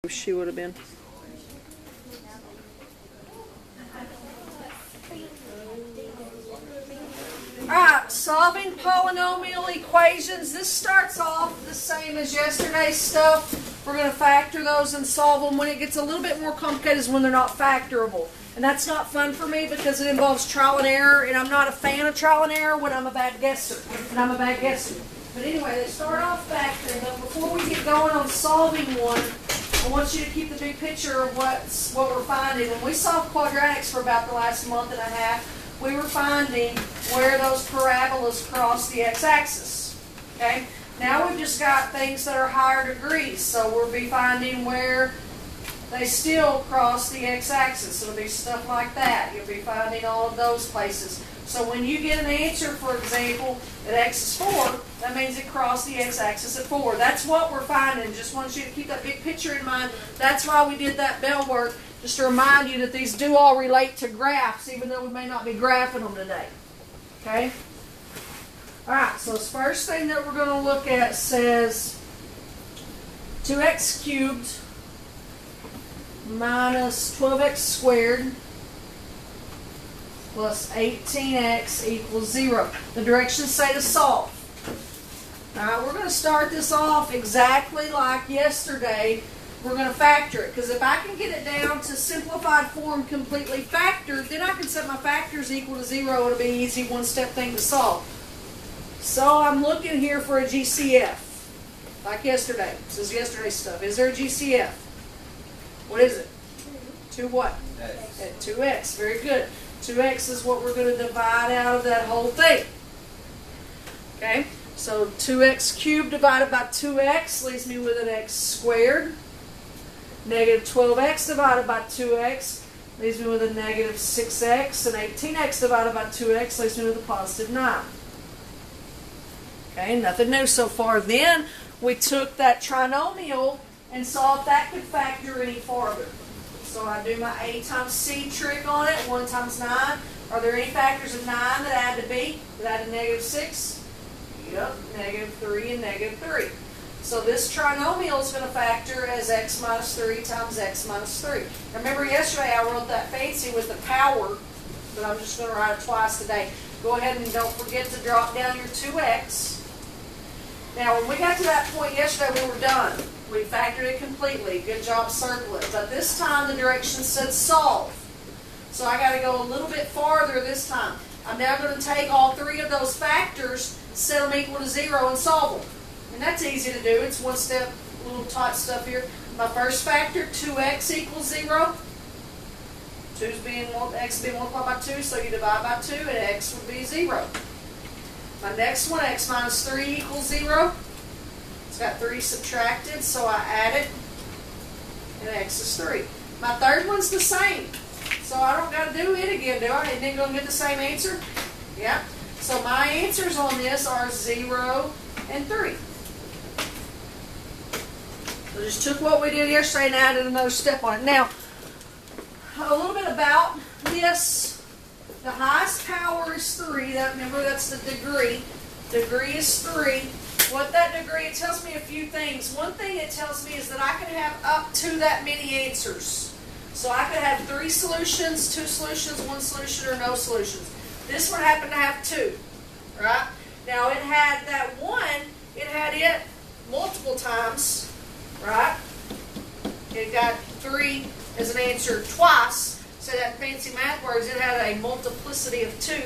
She would have been. Alright, solving polynomial equations. This starts off the same as yesterday's stuff. We're going to factor those and solve them. When it gets a little bit more complicated is when they're not factorable. And that's not fun for me because it involves trial and error, and I'm not a fan of trial and error when I'm a bad guesser. And I'm a bad guesser. But anyway, they start off factoring. But before we get going on solving one, I want you to keep the big picture of what we're finding. When we solved quadratics for about the last month and a half, we were finding where those parabolas cross the x-axis. Okay? Now we've just got things that are higher degrees, so we'll be finding where they still cross the x-axis. It'll be stuff like that. You'll be finding all of those places. So when you get an answer, for example, that x is 4, that means it crossed the x-axis at 4. That's what we're finding. Just want you to keep that big picture in mind. That's why we did that bell work, just to remind you that these do all relate to graphs, even though we may not be graphing them today. Okay? Alright, so this first thing that we're going to look at says 2x cubed minus 12x squared plus 18x equals 0. The directions say to solve. Alright, we're going to start this off exactly like yesterday. We're going to factor it, because if I can get it down to simplified form completely factored, then I can set my factors equal to 0. It'll be an easy one-step thing to solve. So I'm looking here for a GCF, like yesterday. This is yesterday's stuff. Is there a GCF? What is it? 2 what? X. At 2x. Very good. 2x is what we're going to divide out of that whole thing. Okay? So 2x cubed divided by 2x leaves me with an x squared. Negative 12x divided by 2x leaves me with a negative 6x. And 18x divided by 2x leaves me with a positive 9. Okay, nothing new so far. Then we took that trinomial and saw if that could factor any farther. So I do my a times c trick on it, 1 times 9. Are there any factors of 9 that add to b, that add to negative 6? Yep, negative 3 and negative 3. So this trinomial is going to factor as x minus 3 times x minus 3. Remember yesterday I wrote that fancy with the power, but I'm just going to write it twice today. Go ahead and don't forget to drop down your 2x. Now when we got to that point yesterday, we were done. We factored it completely. Good job circling it. But this time the directions said solve. So I got to go a little bit farther this time. I'm now going to take all 3 of those factors, set them equal to 0, and solve them. And that's easy to do. It's one step, little type stuff here. My first factor, 2x equals 0. X being multiplied by 2, so you divide by 2, and x would be 0. My next one, x minus 3 equals 0. It's got 3 subtracted, so I add it, and x is 3. My third one's the same, so I don't got to do it again, do I? Isn't it going to get the same answer? Yeah. So my answers on this are 0 and 3. So just took what we did yesterday and added another step on it. Now, a little bit about this. The highest power is 3. Remember, that's the degree. Degree is 3. What that degree, it tells me a few things. One thing it tells me is that I can have up to that many answers. So I could have 3 solutions, 2 solutions, 1 solution, or no solutions. This one happened to have 2. Right? Now it had that 1, it had it multiple times. Right? It got 3 as an answer twice. So that fancy math words, it had a multiplicity of 2,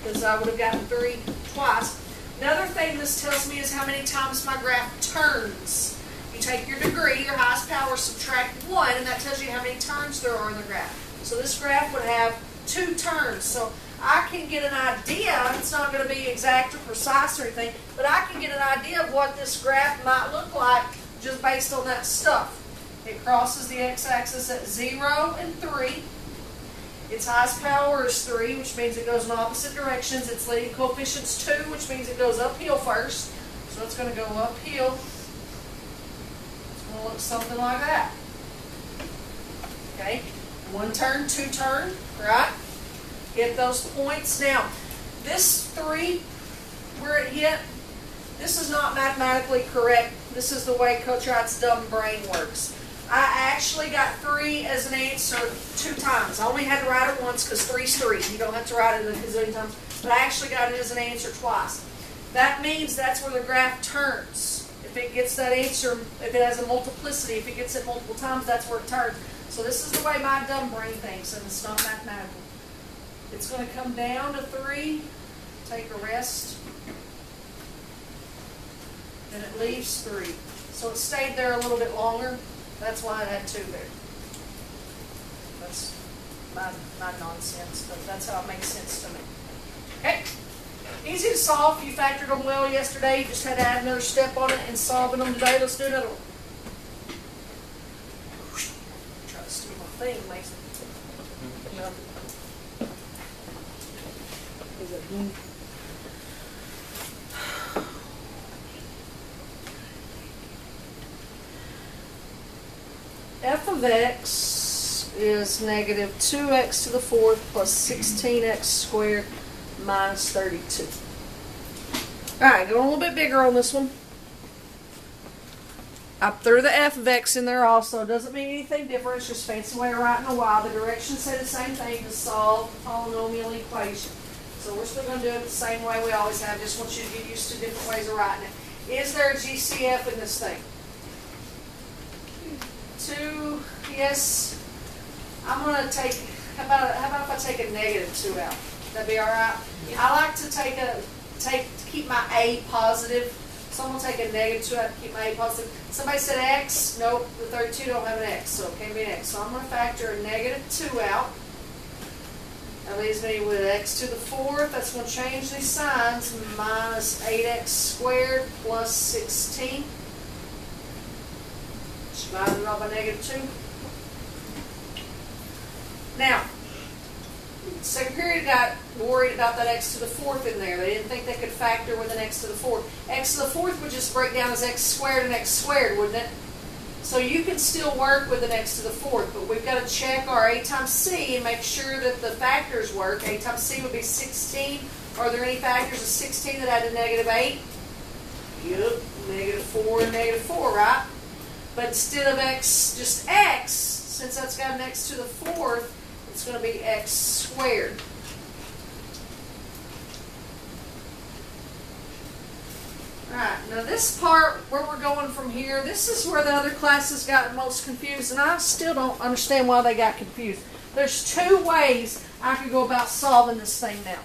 because I would have gotten 3 twice. Another thing this tells me is how many times my graph turns. You take your degree, your highest power, subtract 1, and that tells you how many turns there are in the graph. So this graph would have 2 turns. So I can get an idea, it's not going to be exact or precise or anything, but I can get an idea of what this graph might look like just based on that stuff. It crosses the x-axis at 0 and 3. Its highest power is 3, which means it goes in opposite directions. Its leading coefficient's 2, which means it goes uphill first. So it's going to go uphill. It's going to look something like that. Okay? 1 turn, 2 turn, right? Get those points. Now, this 3, where it hit, this is not mathematically correct. This is the way Coach Wright's dumb brain works. I actually got 3 as an answer 2 times. I only had to write it once because 3 is 3. You don't have to write it a gazillion times. But I actually got it as an answer twice. That means that's where the graph turns. If it gets that answer, if it has a multiplicity, if it gets it multiple times, that's where it turns. So this is the way my dumb brain thinks, and it's not mathematical. It's going to come down to 3, take a rest, and it leaves 3. So it stayed there a little bit longer. That's why it had 2 there. That's my nonsense, but that's how it makes sense to me. Okay? Easy to solve. You factored them well yesterday. You just had to add another step on it and solving them today. Let's do another one. Try to steal my thing, Mason. Is it boom? F of x is negative 2x to the 4th plus 16x squared minus 32. Alright, go a little bit bigger on this one. I threw the f of x in there also. Doesn't mean anything different. It's just fancy way of writing a y. The directions say the same thing to solve the polynomial equation. So we're still going to do it the same way we always have. Just want you to get used to different ways of writing it. Is there a GCF in this thing? 2, yes. I'm going to take, how about if I take a negative 2 out? That'd be alright? Yeah. I like to keep my a positive. So I'm going to take a negative 2 out to keep my a positive. Somebody said x. Nope, the 32 don't have an x, so it can't be an x. So I'm going to factor a negative 2 out. That leaves me with x to the 4th. That's going to change these signs. Minus 8x squared plus 16. Divided by negative 2. Now, second period got worried about that x to the 4th in there. They didn't think they could factor with an x to the 4th. X to the 4th would just break down as x squared and x squared, wouldn't it? So you can still work with an x to the 4th, but we've got to check our a times c and make sure that the factors work. A times c would be 16. Are there any factors of 16 that add to negative 8? Yep, negative 4 and negative 4, right? But instead of x, just x, since that's got an x to the 4th, it's going to be x squared. Alright, now this part, where we're going from here, this is where the other classes got most confused, and I still don't understand why they got confused. There's 2 ways I could go about solving this thing now.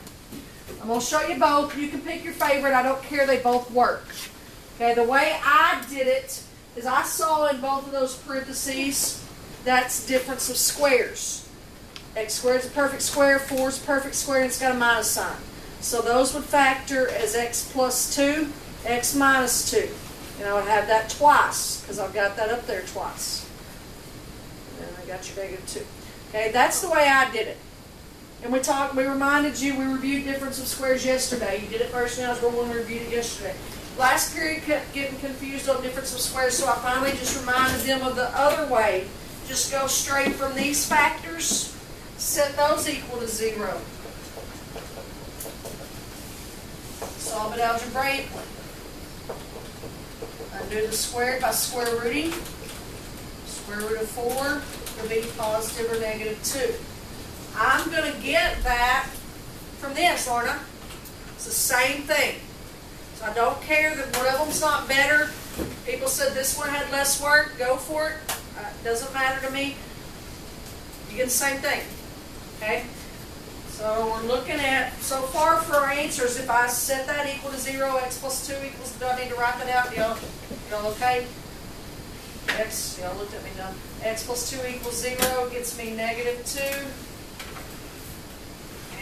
I'm going to show you both. You can pick your favorite. I don't care. They both work. Okay, the way I did it is I saw in both of those parentheses, that's difference of squares. X squared is a perfect square, 4 is a perfect square, and it's got a minus sign. So those would factor as x plus 2, x minus 2. And I would have that twice, because I've got that up there twice. And I got your negative 2. Okay, that's the way I did it. And we reminded you, we reviewed difference of squares yesterday. You did it first in algebra when we reviewed it yesterday. Last period kept getting confused on difference of squares, so I finally just reminded them of the other way. Just go straight from these factors, set those equal to 0. Solve it algebraically. Undo the squared by square rooting. Square root of 4 will be positive or negative 2. I'm going to get that from this, aren't I? It's the same thing. So I don't care that one of them's not better. People said this one had less work. Go for it. Doesn't matter to me. You get the same thing. Okay? So we're looking at, so far for our answers, if I set that equal to 0, x plus 2 equals, do I need to write that out? Y'all okay? X, y'all looked at me dumb. X plus 2 equals 0 gets me negative 2.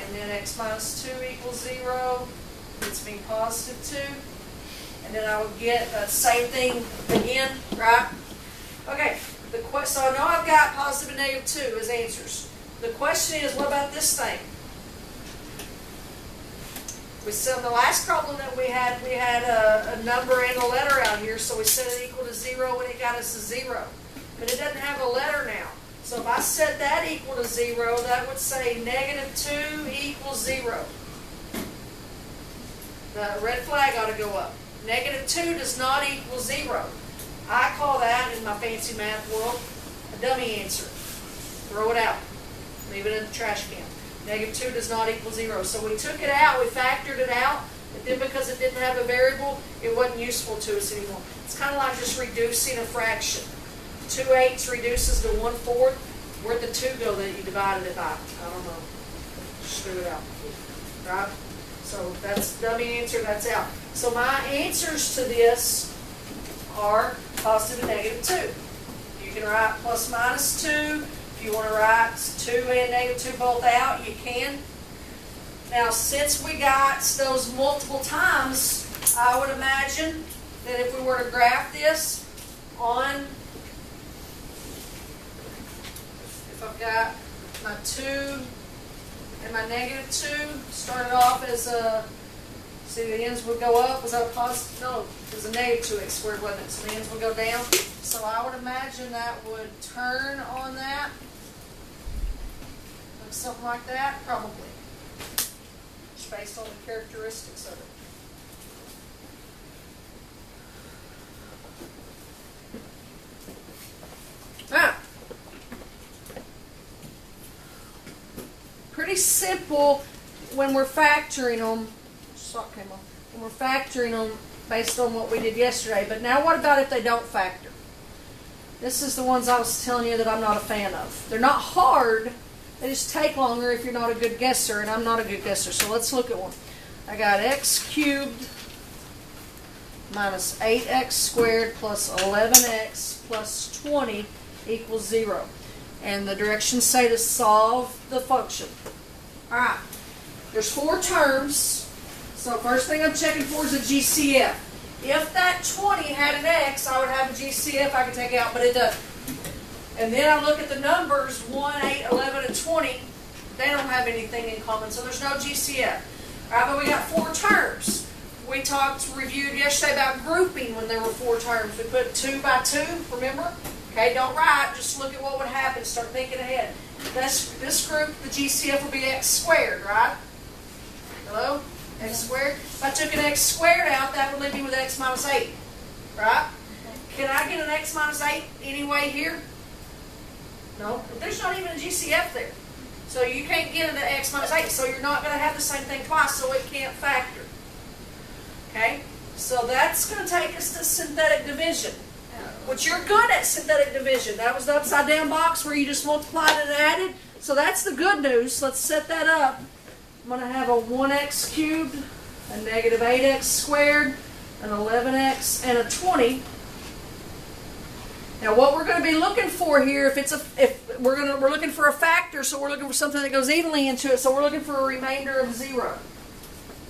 And then x minus 2 equals 0. Gets me positive 2. And then I would get the same thing again, right? Okay, so I know I've got positive and negative 2 as answers. The question is, what about this thing? We said in the last problem that we had a number and a letter out here, so we set it equal to 0 and it got us a 0. But it doesn't have a letter now. So if I set that equal to 0, that would say negative 2 equals 0. The red flag ought to go up. Negative 2 does not equal 0. I call that, in my fancy math world, a dummy answer. Throw it out. Leave it in the trash can. -2 does not equal 0. So we took it out, we factored it out, but then because it didn't have a variable, it wasn't useful to us anymore. It's kind of like just reducing a fraction. 2/8 reduces to 1/4. Where'd the 2 go that you divided it by? I don't know. Just threw it out. Right? So that's dummy answer, that's out. So my answers to this are positive and -2. You can write plus minus 2. If you want to write 2 and -2 both out, you can. Now, since we got those multiple times, I would imagine that if we were to graph this on, if I've got my 2 and my -2 started off as a, see the ends would go up, was that a positive? No, it was a -2x squared, wasn't it? So the ends would go down. So I would imagine that would turn on that. Something like that, probably. Just based on the characteristics of it. Now, pretty simple when we're factoring them. Sock came off. When we're factoring them based on what we did yesterday. But now what about if they don't factor? This is the ones I was telling you that I'm not a fan of. They're not hard. They just take longer if you're not a good guesser, and I'm not a good guesser. So let's look at one. I got x cubed minus 8x squared plus 11x plus 20 equals 0. And the directions say to solve the function. All right. There's 4 terms. So first thing I'm checking for is a GCF. If that 20 had an x, I would have a GCF I could take out, but it doesn't. And then I look at the numbers, 1, 8, 11, and 20. They don't have anything in common, so there's no GCF. All right, but we got 4 terms. We reviewed yesterday about grouping when there were 4 terms. We put 2 by 2, remember? Okay, don't write, just look at what would happen. Start thinking ahead. This group, the GCF will be x squared, right? Hello? X squared. If I took an x squared out, that would leave me with x minus 8, right? Can I get an x minus 8 anyway here? No, there's not even a GCF there. So you can't get an x minus 8, so you're not going to have the same thing twice, so it can't factor. Okay? So that's going to take us to synthetic division, which you're good at synthetic division. That was the upside down box where you just multiplied and added. So that's the good news. Let's set that up. I'm going to have a 1x cubed, a negative 8x squared, an 11x, and a 20. Now, what we're going to be looking for here, if we're looking for a factor, so we're looking for something that goes evenly into it. So we're looking for a remainder of 0,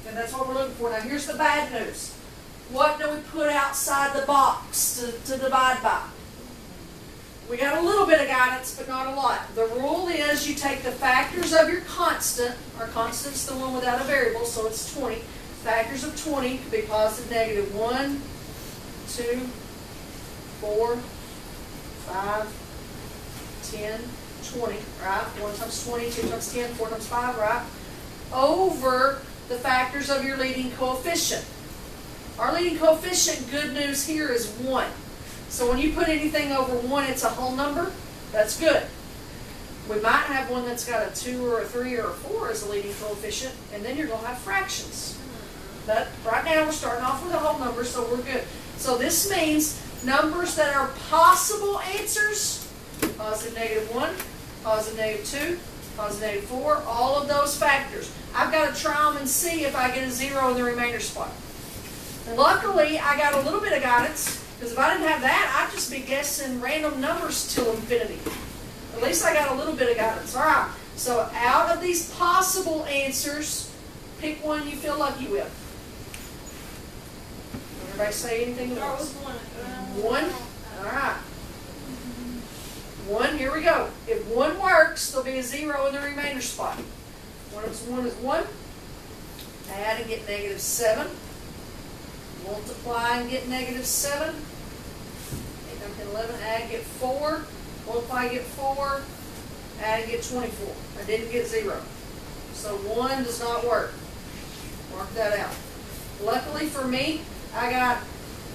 and that's what we're looking for. Now, here's the bad news. What do we put outside the box to divide by? We got a little bit of guidance, but not a lot. The rule is you take the factors of your constant. Our constant's the one without a variable, so it's 20. Factors of 20 could be positive, negative. 1, 2, 4, 5, 10, 20, right? 1 times 20, 2 times 10, 4 times 5, right? Over the factors of your leading coefficient. Our leading coefficient, good news here, is 1. So when you put anything over 1, it's a whole number. That's good. We might have one that's got a 2 or a 3 or a 4 as a leading coefficient, and then you're going to have fractions. But right now we're starting off with a whole number, so we're good. So this means numbers that are possible answers, positive negative 1, positive negative 2, positive negative 4, all of those factors. I've got to try them and see if I get a 0 in the remainder spot. Luckily, I got a little bit of guidance, because if I didn't have that, I'd just be guessing random numbers till infinity. At least I got a little bit of guidance. All right, so out of these possible answers, pick one you feel lucky with. Everybody say anything else? One? All right. 1, here we go. If 1 works, there'll be a 0 in the remainder spot. 1 is 1. Add and get negative 7. Multiply and get negative 7. 8, 9, 10, 11. Add and get 4. Multiply and get 4. Add and get 24. I didn't get 0. So 1 does not work. Mark that out. Luckily for me, I got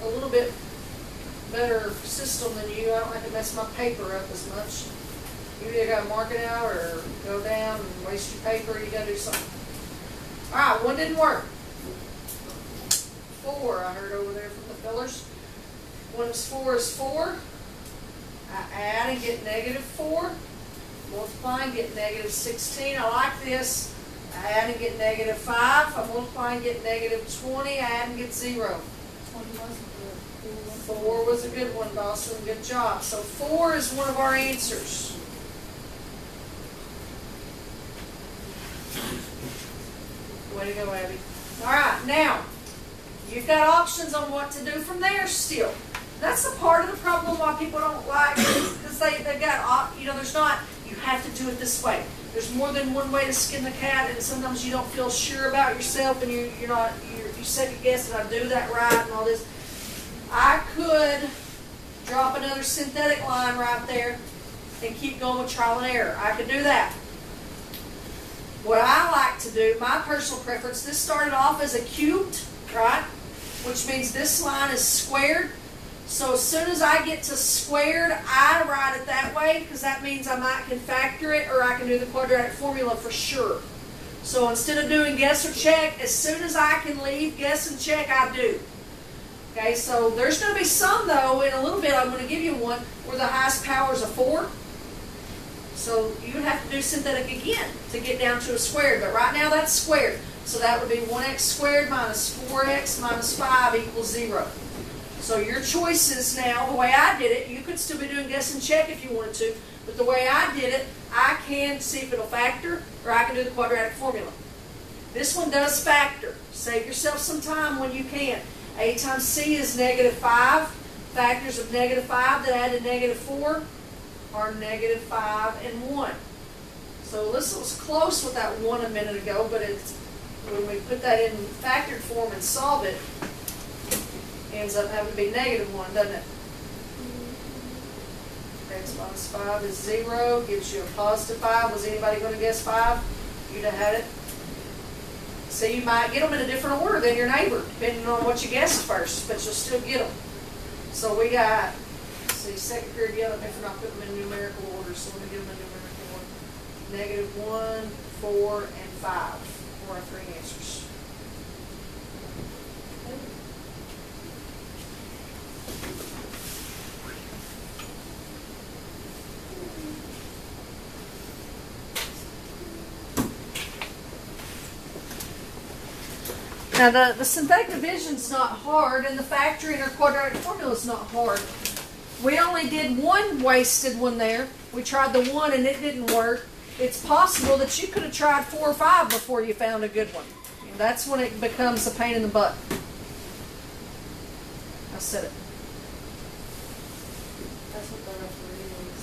a little bit better system than you. I don't like to mess my paper up as much. You either got to mark it out or go down and waste your paper. You got to do something. All right, one didn't work. 4, I heard over there from the fellers. 1 is 4 is 4. I add and get -4. Multiply and get -16. I like this. I add and get -5. I multiply and get -20. I add and get 0. 4 was a good one, Dawson. Good job. So 4 is one of our answers. Way to go, Abby. All right, now, you've got options on what to do from there still. That's the part of the problem why people don't like it, because they've got, there's not, you have to do it this way. There's more than one way to skin the cat, and sometimes you don't feel sure about yourself, and you second guess, did I do that right, and all this. I could drop another synthetic line right there and keep going with trial and error. I could do that. What I like to do, my personal preference, this started off as a cubed, right? Which means this line is squared. So as soon as I get to squared, I write it that way because that means I can factor it or I can do the quadratic formula for sure. So instead of doing guess or check, as soon as I can leave guess and check, I do. Okay, so there's going to be some, though, in a little bit, I'm going to give you one where the highest power is a 4. So you would have to do synthetic again to get down to a squared. But right now that's squared. So that would be 1x squared minus 4x minus 5 equals 0. So your choices now, the way I did it, you could still be doing guess and check if you wanted to. But the way I did it, I can see if it'll factor or I can do the quadratic formula. This one does factor. Save yourself some time when you can. A times C is -5. Factors of -5 that add to -4 are -5 and 1. So this was close with that 1 a minute ago, but when we put that in factored form and solve it, it ends up having to be -1, doesn't it? X minus 5 is 0, gives you a +5. Was anybody going to guess 5? You'd have had it. So you might get them in a different order than your neighbor, depending on what you guessed first, but you'll still get them. So we got, let's see, second period yelled at me for not putting them in numerical order, so let me give them a numerical order. -1, 4, and 5 were our 3 answers. Now the synthetic division is not hard, and the factoring or quadratic formula is not hard. We only did one wasted one there. We tried the 1 and it didn't work. It's possible that you could have tried 4 or 5 before you found a good one. And that's when it becomes a pain in the butt. I said it. That's what the referee is.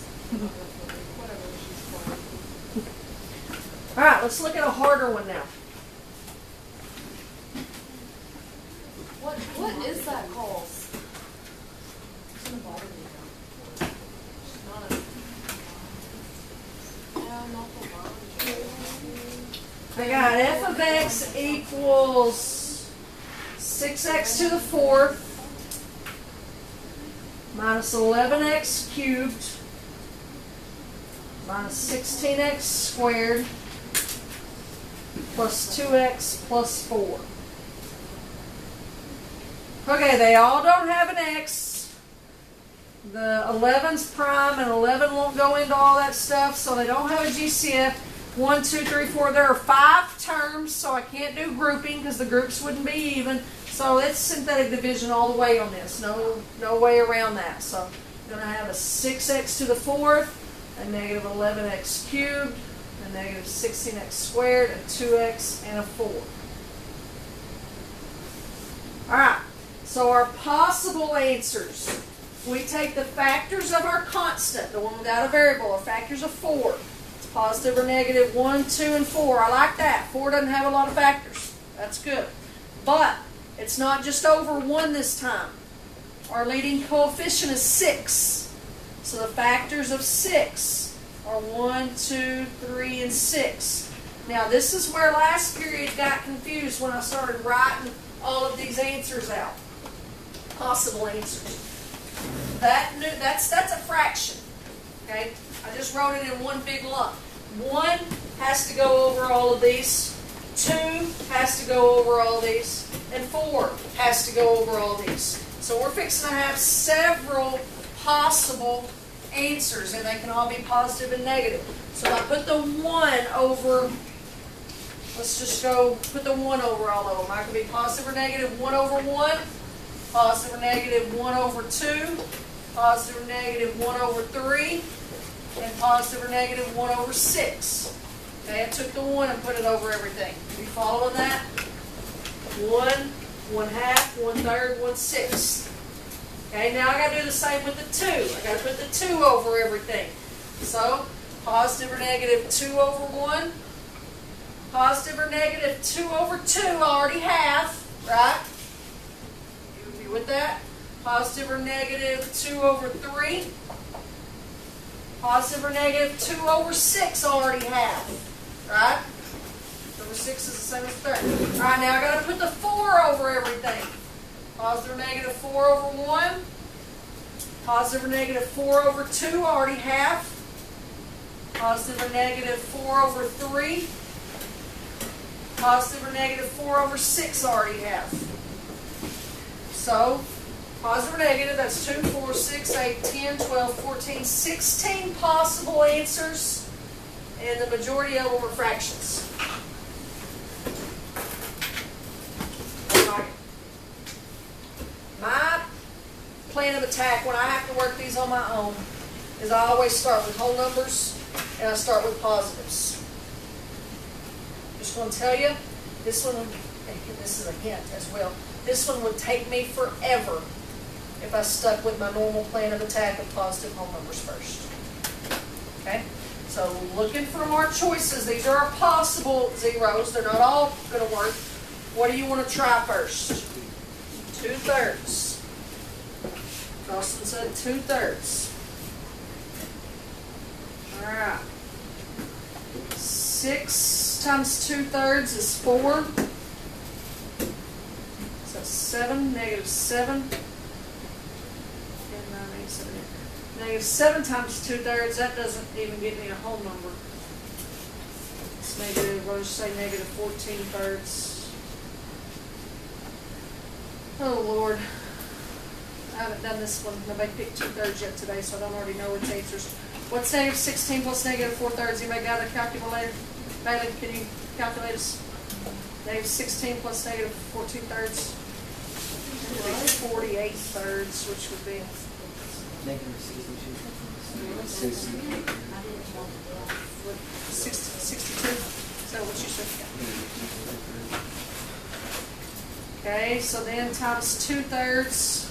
Whatever she's playing. All right, let's look at a harder one now. What is that called? It's gonna bother me now. It's not a. Yeah, not the bottom. I got f of x equals 6x to the 4th minus 11x cubed minus 16x squared plus 2x plus 4. Okay, they all don't have an x. The 11's prime and 11 won't go into all that stuff, so they don't have a GCF. 1, 2, 3, 4. There are 5 terms, so I can't do grouping because the groups wouldn't be even. So it's synthetic division all the way on this. No way around that. So you're going to have a 6x to the 4th, a -11x cubed, a -16x squared, a 2x, and a 4. All right. So our possible answers, we take the factors of our constant, the one without a variable, our factors of 4. It's positive or negative 1, 2, and 4. I like that. 4 doesn't have a lot of factors. That's good. But it's not just over 1 this time. Our leading coefficient is 6. So the factors of 6 are 1, 2, 3, and 6. Now this is where last period got confused when I started writing all of these answers out. Possible answers. That's a fraction. Okay? I just wrote it in one big lump. 1 has to go over all of these. 2 has to go over all these. And 4 has to go over all these. So we're fixing to have several possible answers, and they can all be positive and negative. So if I put the 1 over, let's just go put the 1 over all of them. I can be positive or negative 1 over 1, positive or negative 1 over 2, positive or negative 1 over 3, and positive or negative 1 over 6. Okay, I took the 1 and put it over everything. You following that? 1, 1/2, 1/3, 1/6. Okay, now I got to do the same with the 2. I got to put the 2 over everything. So, positive or negative 2 over 1, positive or negative 2 over 2 I already have, right? You with that? Positive or negative 2 over 3, positive or negative 2 over 6 I already have, right? Over 6 is the same as 3. All right, now I got to put the 4 over everything. Positive or negative 4 over 1. Positive or negative 4 over 2 I already have. Positive or negative 4 over 3. Positive or negative 4 over 6 I already have. So, positive or negative, that's 2, 4, 6, 8, 10, 12, 14, 16 possible answers, and the majority of them are fractions. My plan of attack when I have to work these on my own is I always start with whole numbers and I start with positives. Just going to tell you, this one, this is a hint as well, this one would take me forever if I stuck with my normal plan of attack of positive whole numbers first. Okay? So looking for more choices. These are our possible zeros. They're not all going to work. What do you want to try first? 2/3. Austin said 2/3. Alright. 6 times 2/3 is 4. So 7, negative 7. Negative 7 times 2/3, that doesn't even give me a whole number. It's negative, we'll just say negative 14/3. Oh Lord, I haven't done this one. Nobody picked 2/3 yet today, so I don't already know its answers. What's negative 16 plus negative 4/3? Anybody got a calculator? Bailey, can you calculate us? Negative 16 plus negative 14/3? 48/3, which would be Negative 62. 62. Is that what you said? Okay, so then times 2/3.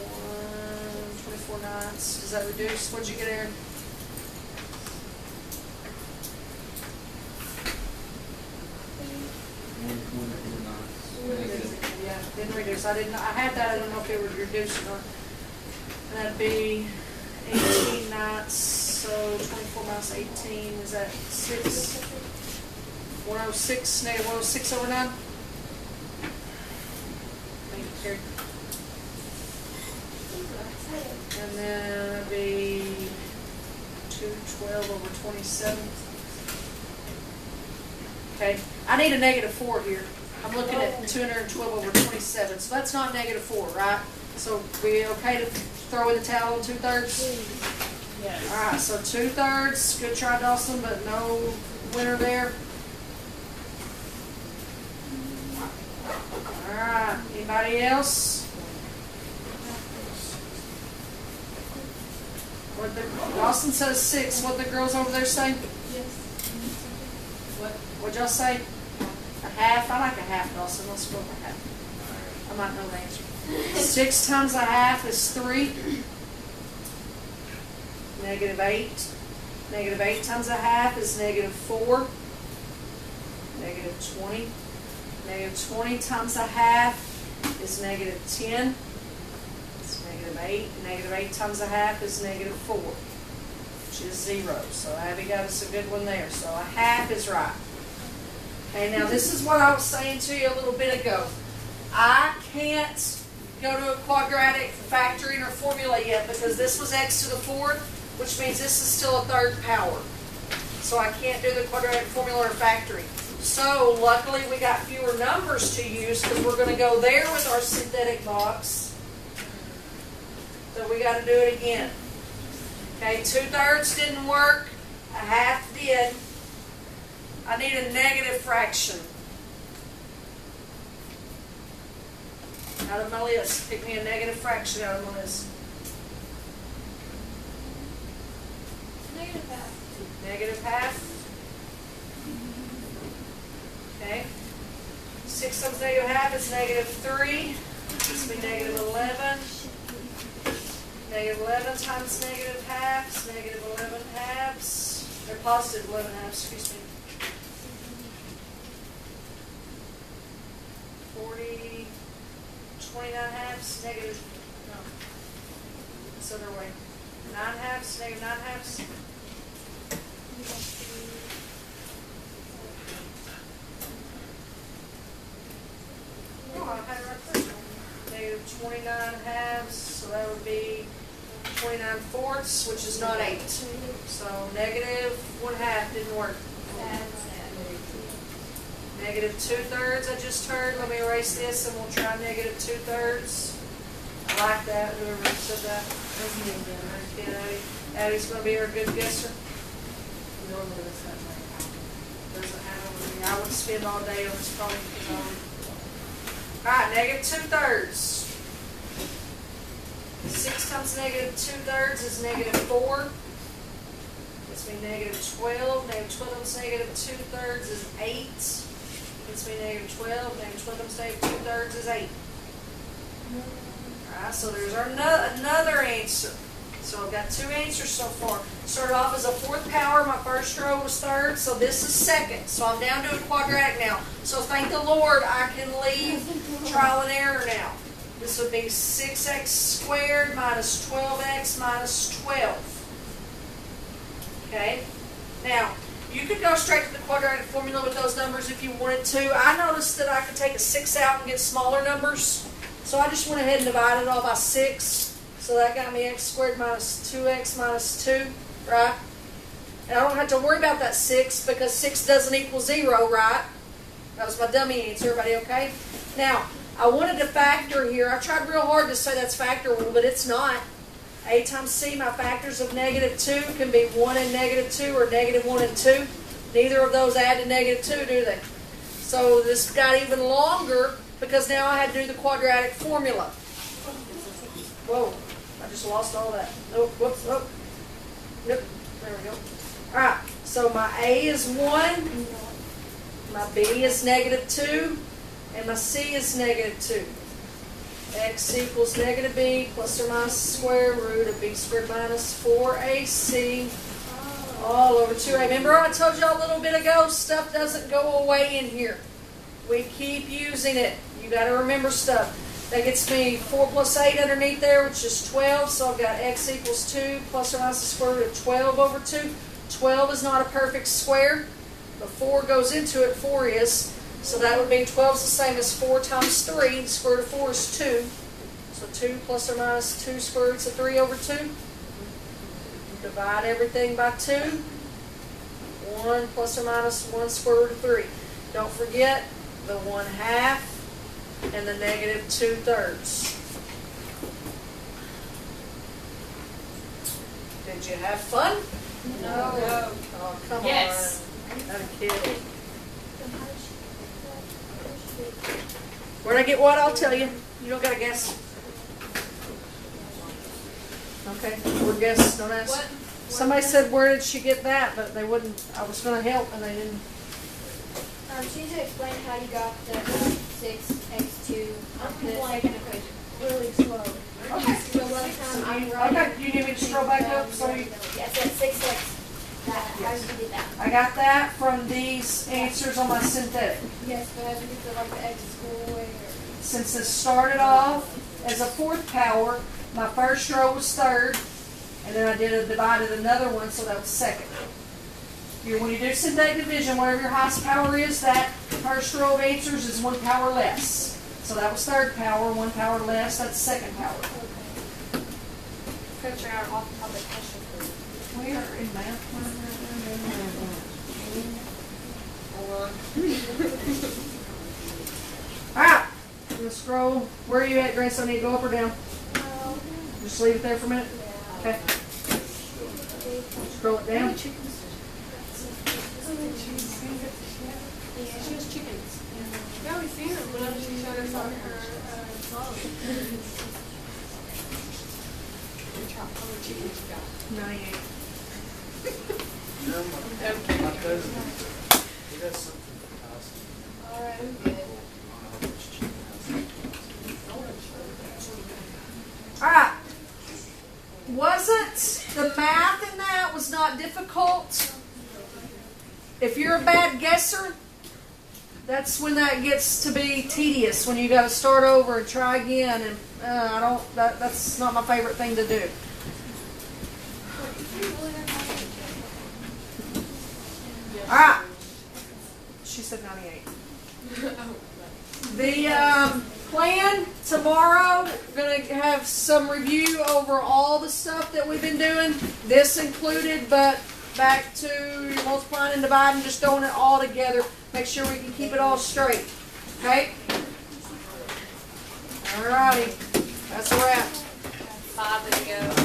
1/24. Does that reduce? What'd you get, Aaron? Yeah, didn't reduce. I had that. I didn't know if it would reduce or not. And that'd be 18/9. So 24 minus 18 is that 6? 106, negative 106 over 9. Thank you, Terry. And then it'd be 212 over 27. Okay, I need a negative 4 here. I'm looking at 212 over 27, so that's not negative 4, right? So we okay to throw in the towel on 2/3? Yes. All right, so 2/3. Good try, Dawson, but no winner there. All right, anybody else? Dawson says 6. What the girls over there say? Yes. What'd y'all say? A half? I like a half, Dawson. Let's go with a half. I might know the answer. 6 times a half is 3. Negative 8. Negative 8 times a half is negative 4. Negative 20. Negative 20 times a half is negative 10. It's negative 8. Negative 8 times a half is negative 4, which is 0. So Abby got us a good one there. So a half is right. Okay, now this is what I was saying to you a little bit ago. I can't go to a quadratic factoring or formula yet because this was x to the fourth, which means this is still a third power. So I can't do the quadratic formula or factoring. So luckily we got fewer numbers to use because we're going to go there with our synthetic box. So we got to do it again. Okay, 2/3 didn't work. A half did. I need a negative fraction. Out of my list. Pick me a negative fraction out of my list. Negative half. Negative half. Okay. 6 times negative half is negative 3. This will be negative 11. Negative 11 times negative half is negative 11 halves. Or positive 11 halves, excuse me. 40, 29 halves, negative, no, this other way. 9 halves, negative 9 halves. Oh, I had it right there. Negative 29 halves, so that would be 29 fourths, which is not 8. So negative 1/2 didn't work. Negative 2/3 I just heard. Let me erase this and we'll try negative 2/3. I like that, whoever said that. Okay, Addie's going to be our good guesser. Normally that's not my Doesn't have me. I would spend all day on this phone. Alright, negative 2/3. 6 times negative 2/3 is negative 4. Gets me negative 12. Negative 12 times negative 2/3 is 8. Gets me negative 12. Negative 12 times negative 2/3 is 8. Alright, so there's our another answer. So I've got 2 answers so far. Started off as a fourth power. My first row was third, so this is second. So I'm down to a quadratic now. So thank the Lord I can leave trial and error now. This would be 6x squared minus 12x minus 12. Okay? Now, you could go straight to the quadratic formula with those numbers if you wanted to. I noticed that I could take a 6 out and get smaller numbers. So I just went ahead and divided it all by 6. So that got me x squared minus 2x minus 2, right? And I don't have to worry about that 6 because 6 doesn't equal 0, right? That was my dummy answer. Everybody okay? Now, I wanted to factor here. I tried real hard to say that's factorable, but it's not. A times c, my factors of negative 2 can be 1 and negative 2 or negative 1 and 2. Neither of those add to negative 2, do they? So this got even longer because now I had to do the quadratic formula. Whoa, I just lost all that. Oh, whoops, oh. Yep, there we go. Alright, so my A is 1, my B is negative 2, and my C is negative 2. X equals negative B plus or minus the square root of B squared minus 4AC all over 2A. Remember I told you a little bit ago, stuff doesn't go away in here. We keep using it. You got to remember stuff. That gets me 4 plus 8 underneath there, which is 12. So I've got x equals 2 plus or minus the square root of 12 over 2. 12 is not a perfect square, but 4 goes into it, 4 is. So that would be 12 is the same as 4 times 3. The square root of 4 is 2. So 2 plus or minus 2 square roots of 3 over 2. Divide everything by 2. 1 plus or minus 1 square root of 3. Don't forget the 1/2 and the negative 2/3. Did you have fun? No. Oh, come Yes. on. I'm kidding. Where'd I get what? I'll tell you. You don't got to guess. Okay, we're guess. Don't ask. What? Somebody said, where did she get that? But they wouldn't. I was going to help and they didn't. She needs to explain how you got the 6x2 on the second equation. Really slow. Okay. So one time I'm right. Okay, you need me to scroll back up? So you, Yes, that's 6x. That, how you did that. I got that from these answers on my synthetic. Yes, but how did you get the, like, the x square away? Since this started off as a fourth power, my first row was third, and then I divided another one, so that was second. When you do synthetic division, whatever your highest power is, that first row of answers is 1 power less. So that was third power, 1 power less, that's second power. Coach, I got off the topic question for you. Where in math? Alright, I'm gonna scroll. Where are you at, Grace? I need to go up or down? Just leave it there for a minute? Okay. Scroll it down. She has chickens. Yeah, we seen her whenever she showed us on her vlog. How many chickens you got? 98. My cousin, he does something for the house. Alright, I'm good. Alright. Wasn't the math in that was not difficult? If you're a bad guesser, that's when that gets to be tedious, when you got to start over and try again, and that's not my favorite thing to do. Alright. She said 98. The plan tomorrow, we're going to have some review over all the stuff that we've been doing, this included, but back to multiplying and dividing, just throwing it all together. Make sure we can keep it all straight. Okay? Alrighty. That's a wrap. 5 to go.